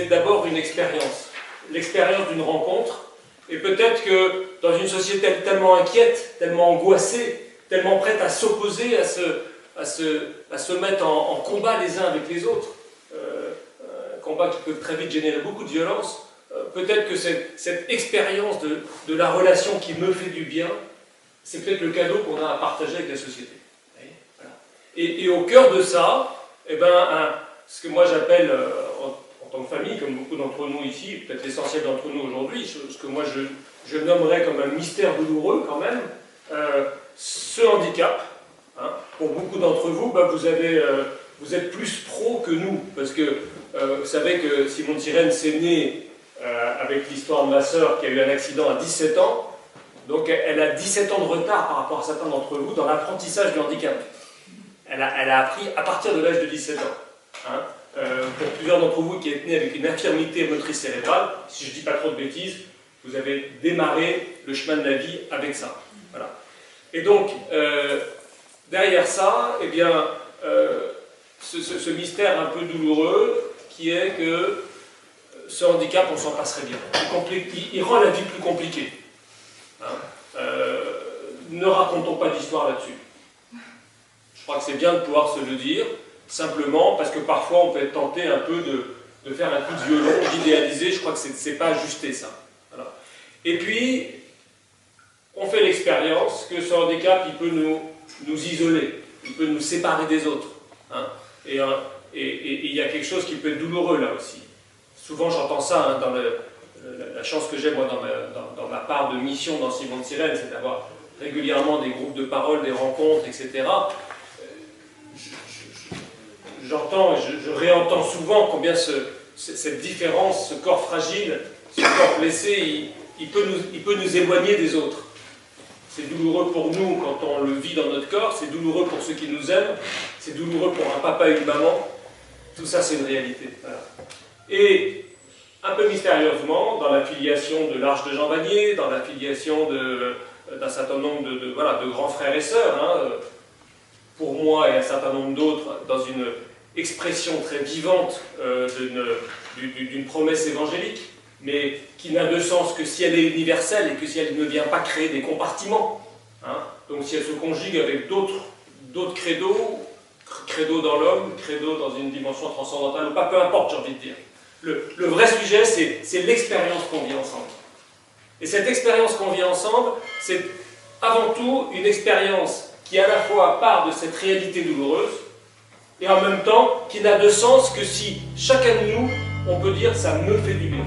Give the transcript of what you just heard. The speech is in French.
c'est d'abord une expérience. L'expérience d'une rencontre. Et peut-être que dans une société tellement inquiète, tellement angoissée, tellement prête à s'opposer, à se mettre en combat les uns avec les autres, combat qui peut très vite générer beaucoup de violence, peut-être que cette expérience de la relation qui me fait du bien, c'est peut-être le cadeau qu'on a à partager avec la société. Voilà. Et au cœur de ça, eh ben, ce que moi j'appelle, en tant que famille, comme beaucoup d'entre nous ici, peut-être l'essentiel d'entre nous aujourd'hui, ce que moi je nommerais comme un mystère douloureux quand même, ce handicap. Hein, pour beaucoup d'entre vous, bah, vous êtes plus pro que nous, parce que vous savez que Simone Sirène s'est née avec l'histoire de ma sœur qui a eu un accident à 17 ans, donc elle a 17 ans de retard par rapport à certains d'entre vous dans l'apprentissage du handicap. Elle a appris à partir de l'âge de 17 ans. Hein. Pour plusieurs d'entre vous qui êtes nés avec une infirmité motrice cérébrale, si je ne dis pas trop de bêtises, vous avez démarré le chemin de la vie avec ça. Voilà. Et donc, derrière ça, eh bien, ce mystère un peu douloureux qui est que ce handicap, on s'en passerait bien. Il rend la vie plus compliquée. Hein. Ne racontons pas d'histoire là-dessus. Je crois que c'est bien de pouvoir se le dire, simplement parce que parfois on peut être tenté un peu de faire un coup de violon, d'idéaliser. Je crois que c'est pas ajusté ça. Voilà. Et puis, on fait l'expérience que ce handicap, il peut nous isoler, il peut nous séparer des autres. Hein. Et il y a quelque chose qui peut être douloureux là aussi. Souvent j'entends ça, hein, dans la chance que j'ai moi dans ma part de mission dans Simone Sirène, c'est d'avoir régulièrement des groupes de parole, des rencontres, etc. J'entends et je réentends souvent combien cette différence, ce corps fragile, ce corps blessé, il peut nous éloigner des autres. C'est douloureux pour nous quand on le vit dans notre corps, c'est douloureux pour ceux qui nous aiment, c'est douloureux pour un papa et une maman. Tout ça, c'est une réalité. Voilà. Et un peu mystérieusement, dans la filiation de l'Arche de Jean Vanier, dans la filiation d'un certain nombre de grands frères et sœurs, hein, pour moi et un certain nombre d'autres, dans une expression très vivante d'une promesse évangélique, mais qui n'a de sens que si elle est universelle et que si elle ne vient pas créer des compartiments. Hein. Donc si elle se conjugue avec d'autres credos dans l'homme, credos dans une dimension transcendantale, ou pas, peu importe, j'ai envie de dire. Le vrai sujet, c'est l'expérience qu'on vit ensemble. Et cette expérience qu'on vit ensemble, c'est avant tout une expérience qui à la fois part de cette réalité douloureuse, et en même temps qui n'a de sens que si chacun de nous, on peut dire « ça me fait du bien ».